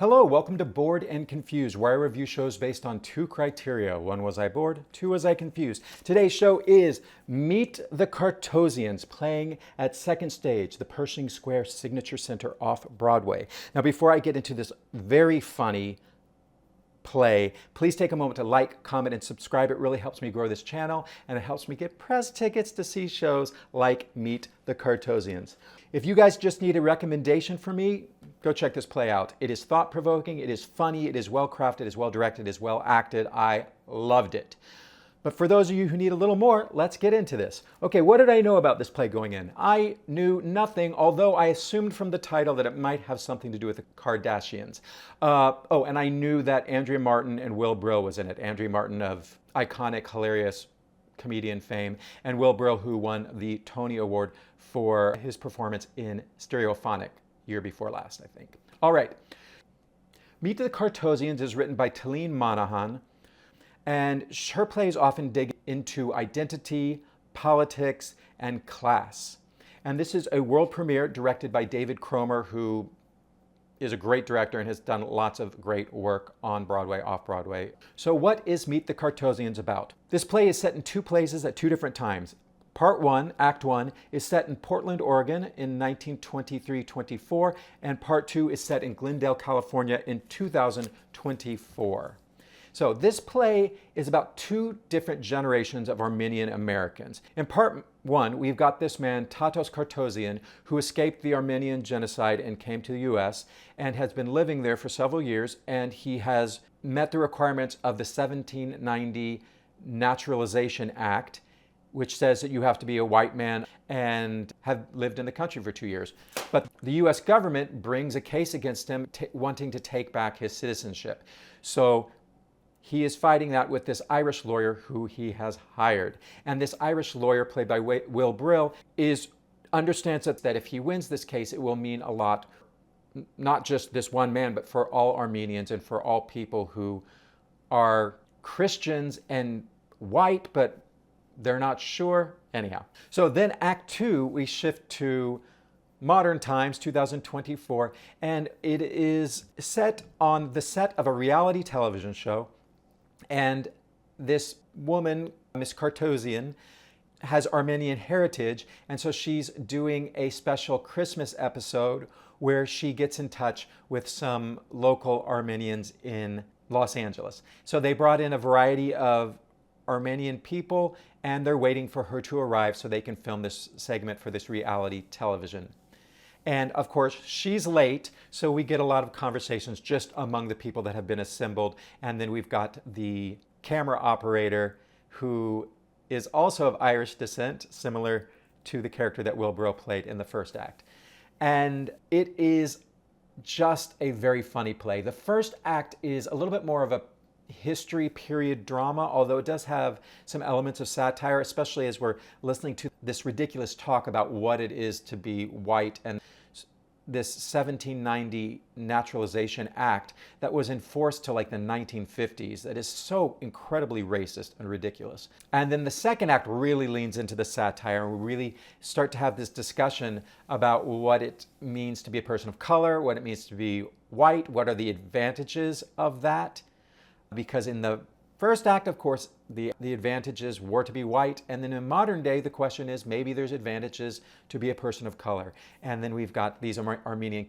Hello, welcome to Bored and Confused, where I review shows based on two criteria. One, was I bored? Two, was I confused? Today's show is Meet the Cartozians, playing at Second Stage, the Pershing Square Signature Center off Broadway. Now, before I get into this very funny play, please take a moment to like, comment, and subscribe. It really helps me grow this channel, and it helps me get press tickets to see shows like Meet the Cartozians. If you guys just need a recommendation for me, go check this play out. It is thought-provoking, it is funny, it is well-crafted, it is well-directed, it is well-acted. I loved it. But for those of you who need a little more, let's get into this. Okay, what did I know about this play going in? I knew nothing, although I assumed from the title that it might have something to do with the Kardashians. And I knew that Andrea Martin and Will Brill was in it. Andrea Martin of iconic, hilarious comedian fame, and Will Brill, who won the Tony Award for his performance in Stereophonic year before last, I think. All right. Meet the Cartozians is written by Talene Monahan, and her plays often dig into identity, politics, and class. And this is a world premiere directed by David Cromer, who is a great director and has done lots of great work on Broadway, off Broadway. So what is Meet the Cartozians about? This play is set in two places at two different times. Part 1, Act 1, is set in Portland, Oregon in 1923-24, and Part 2 is set in Glendale, California in 2024. So this play is about two different generations of Armenian Americans. In Part 1, we've got this man, Tatos Cartozian, who escaped the Armenian genocide and came to the US and has been living there for several years, and he has met the requirements of the 1790 Naturalization Act, which says that you have to be a white man and have lived in the country for 2 years. But the US government brings a case against him wanting to take back his citizenship. So he is fighting that with this Irish lawyer who he has hired. And this Irish lawyer, played by Will Brill, understands that if he wins this case, it will mean a lot, not just this one man, but for all Armenians and for all people who are Christians and white, but they're not sure. Anyhow. So then Act 2, we shift to modern times, 2024, and it is set on the set of a reality television show. And this woman, Miss Cartozian, has Armenian heritage, and so she's doing a special Christmas episode where she gets in touch with some local Armenians in Los Angeles. So they brought in a variety of Armenian people, and they're waiting for her to arrive so they can film this segment for this reality television. And of course, she's late, so we get a lot of conversations just among the people that have been assembled. And then we've got the camera operator, who is also of Irish descent, similar to the character that Will Brill played in the first act. And it is just a very funny play. The first act is a little bit more of a history period drama, although it does have some elements of satire, especially as we're listening to this ridiculous talk about what it is to be white and this 1790 Naturalization Act that was enforced till like the 1950s that is so incredibly racist and ridiculous. And then the second act really leans into the satire, and we really start to have this discussion about what it means to be a person of color, what it means to be white, what are the advantages of that. Because in the first act, of course, the advantages were to be white. And then in modern day, the question is maybe there's advantages to be a person of color. And then we've got these Armenian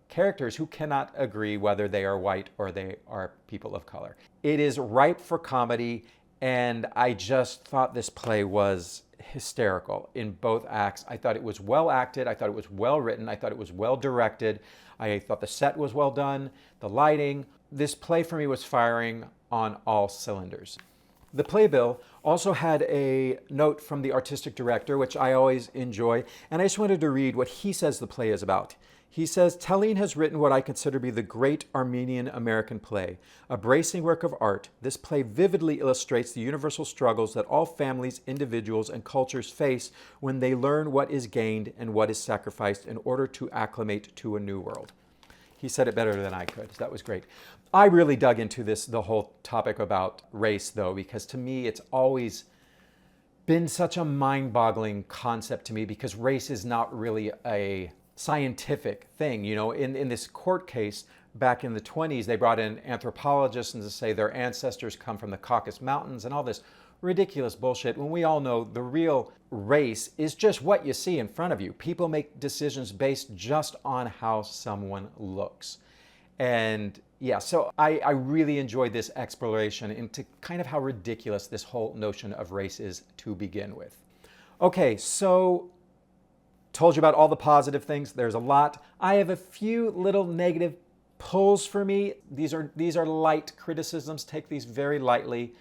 characters who cannot agree whether they are white or they are people of color. It is ripe for comedy, and I just thought this play was hysterical in both acts. I thought it was well acted. I thought it was well written. I thought it was well directed. I thought the set was well done, the lighting. This play for me was firing on all cylinders. The playbill also had a note from the artistic director, which I always enjoy, and I just wanted to read what he says the play is about. He says, Talene has written what I consider to be the great Armenian American play. A bracing work of art, this play vividly illustrates the universal struggles that all families, individuals, and cultures face when they learn what is gained and what is sacrificed in order to acclimate to a new world. He said it better than I could. So that was great. I really dug into the whole topic about race, though, because to me, it's always been such a mind-boggling concept to me, because race is not really a scientific thing. You know, in this court case, back in the 20s, they brought in anthropologists and to say their ancestors come from the Caucasus Mountains and all this ridiculous bullshit, when we all know the real race is just what you see in front of you. People make decisions based just on how someone looks. And yeah, so I really enjoyed this exploration into kind of how ridiculous this whole notion of race is to begin with. Okay, so told you about all the positive things. There's a lot. I have a few little negative pulls for me. These are light criticisms. Take these very lightly,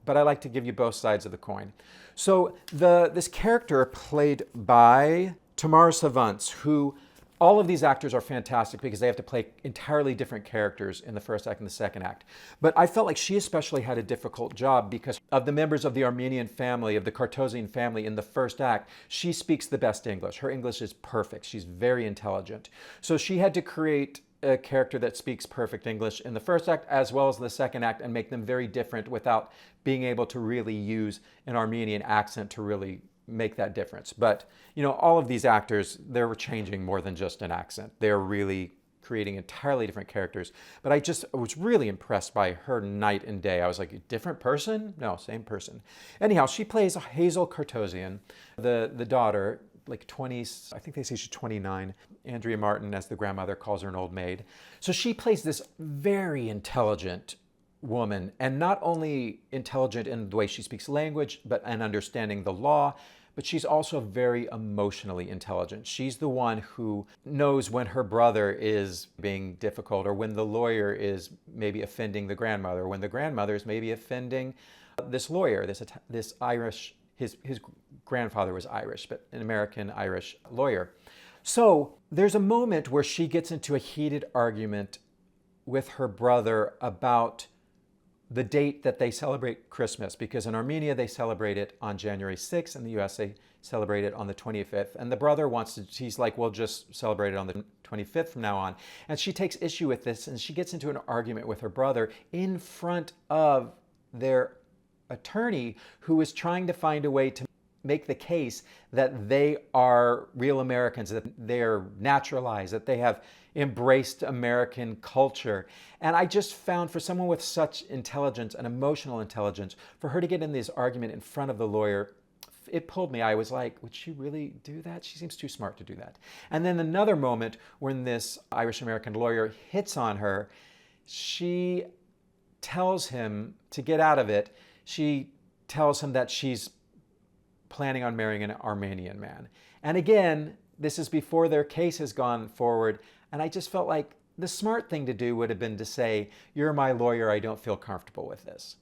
but I like to give you both sides of the coin. So this character played by Tamar Savants, who all of these actors are fantastic because they have to play entirely different characters in the first act and the second act. But I felt like she especially had a difficult job because of the members of the Armenian family, of the Cartozian family in the first act. She speaks the best English. Her English is perfect. She's very intelligent. So she had to create a character that speaks perfect English in the first act as well as the second act and make them very different without being able to really use an Armenian accent to really make that difference. But, you know, all of these actors, they were changing more than just an accent. They're really creating entirely different characters. But I was really impressed by her night and day. I was like, a different person? No, same person. Anyhow, she plays Hazel Cartozian, the daughter, like 20s, I think they say she's 29. Andrea Martin, as the grandmother, calls her an old maid. So she plays this very intelligent woman, and not only intelligent in the way she speaks language, but in understanding the law, but she's also very emotionally intelligent. She's the one who knows when her brother is being difficult, or when the lawyer is maybe offending the grandmother, or when the grandmother is maybe offending this lawyer, this Irish, his grandfather was Irish, but an American-Irish lawyer. So there's a moment where she gets into a heated argument with her brother about the date that they celebrate Christmas, because in Armenia they celebrate it on January 6th, and the US they celebrate it on the 25th. And the brother he's like, well, just celebrate it on the 25th from now on. And she takes issue with this, and she gets into an argument with her brother in front of their attorney, who is trying to find a way to make the case that they are real Americans, that they're naturalized, that they have embraced American culture. And I just found, for someone with such intelligence and emotional intelligence, for her to get in this argument in front of the lawyer, it pulled me. I was like, would she really do that? She seems too smart to do that. And then another moment when this Irish-American lawyer hits on her, she tells him to get out of it. She tells him that she's planning on marrying an Armenian man. And again, this is before their case has gone forward. And I just felt like the smart thing to do would have been to say, you're my lawyer, I don't feel comfortable with this.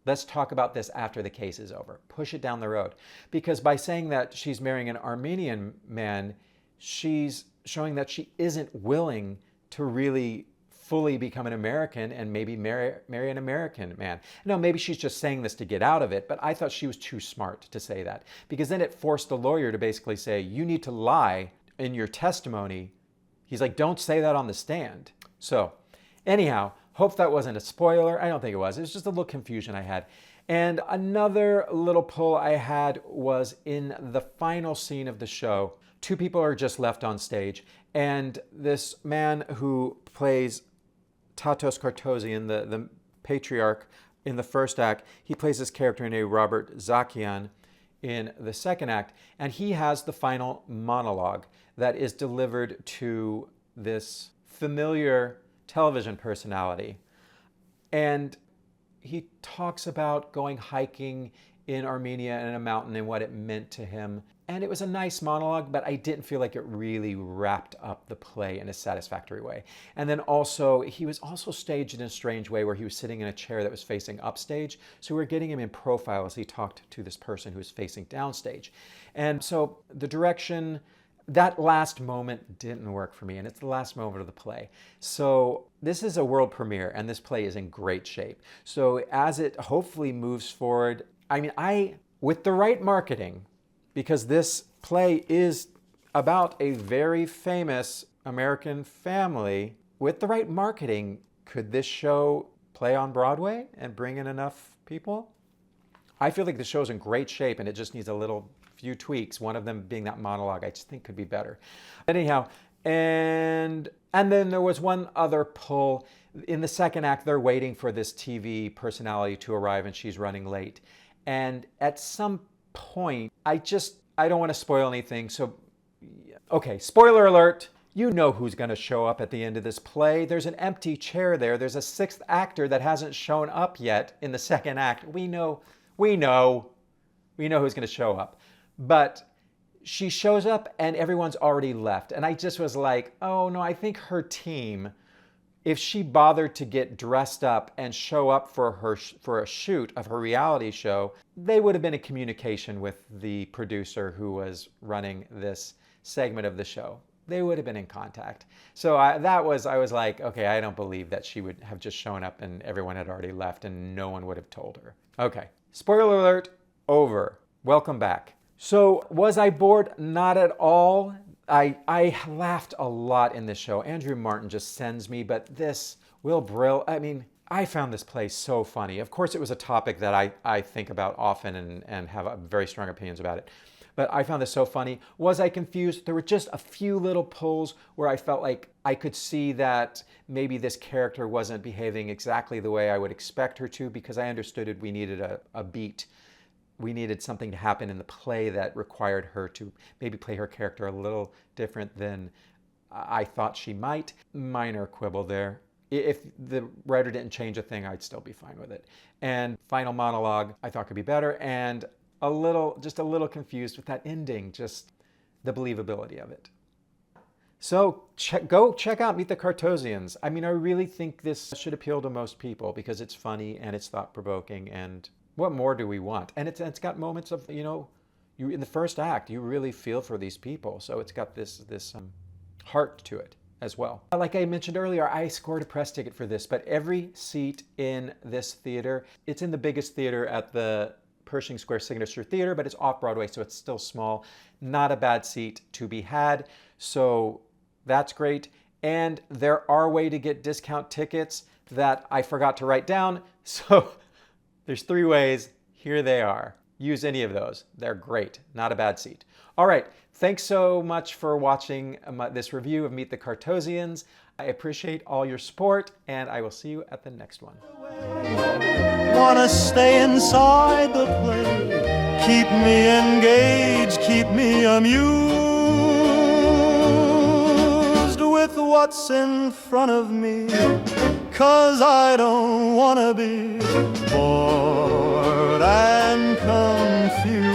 Let's talk about this after the case is over. Push it down the road. Because by saying that she's marrying an Armenian man, she's showing that she isn't willing to really fully become an American and maybe marry an American man. No, maybe she's just saying this to get out of it, but I thought she was too smart to say that, because then it forced the lawyer to basically say, you need to lie in your testimony. He's like, don't say that on the stand. So anyhow, hope that wasn't a spoiler. I don't think it was. It was just a little confusion I had. And another little pull I had was in the final scene of the show. Two people are just left on stage, and this man who plays Tatos Cartozian, the patriarch in the first act, he plays this character named Robert Zakian in the second act, and he has the final monologue that is delivered to this familiar television personality. And he talks about going hiking in Armenia and in a mountain and what it meant to him. And it was a nice monologue, but I didn't feel like it really wrapped up the play in a satisfactory way. And then also, he was also staged in a strange way where he was sitting in a chair that was facing upstage. So we were getting him in profile as he talked to this person who was facing downstage. And so the direction, that last moment didn't work for me, and it's the last moment of the play. So this is a world premiere, and this play is in great shape. So as it hopefully moves forward, with the right marketing, because this play is about a very famous American family, with the right marketing, could this show play on Broadway and bring in enough people? I feel like the show's in great shape, and it just needs a few tweaks, one of them being that monologue I just think could be better. Anyhow, and And then there was one other pull. In the second act, they're waiting for this TV personality to arrive and she's running late. And at some point, I don't want to spoil anything. So, okay, spoiler alert. You know who's going to show up at the end of this play. There's an empty chair there. There's a sixth actor that hasn't shown up yet in the second act. We know who's going to show up. But she shows up and everyone's already left. And I just was like, oh no, I think her team, if she bothered to get dressed up and show up for a shoot of her reality show, they would have been in communication with the producer who was running this segment of the show. They would have been in contact. So I was like, okay, I don't believe that she would have just shown up and everyone had already left and no one would have told her. Okay, spoiler alert, over. Welcome back. So was I bored? Not at all. I laughed a lot in this show. Andrea Martin just sends me, but this, Will Brill, I mean, I found this play so funny. Of course, it was a topic that I think about often and have very strong opinions about it. But I found this so funny. Was I confused? There were just a few little pulls where I felt like I could see that maybe this character wasn't behaving exactly the way I would expect her to, because I understood we needed a beat. We needed something to happen in the play that required her to maybe play her character a little different than I thought she might. Minor quibble there. If the writer didn't change a thing, I'd still be fine with it. And final monologue, I thought could be better, and just a little confused with that ending, just the believability of it. So go check out Meet the Cartozians. I mean, I really think this should appeal to most people because it's funny and it's thought-provoking, and what more do we want? And it's got moments of, you in the first act, you really feel for these people. So it's got this heart to it as well. Like I mentioned earlier, I scored a press ticket for this, but every seat in this theater, it's in the biggest theater at the Pershing Square Signature Theater, but it's off Broadway, so it's still small. Not a bad seat to be had. So that's great. And there are ways to get discount tickets that I forgot to write down. So there's 3 ways. Here they are. Use any of those. They're great. Not a bad seat. All right. Thanks so much for watching this review of Meet the Cartozians. I appreciate all your support, and I will see you at the next one. Wanna stay inside the play, keep me engaged, keep me amused with what's in front of me, 'cause I don't wanna be bored and confused.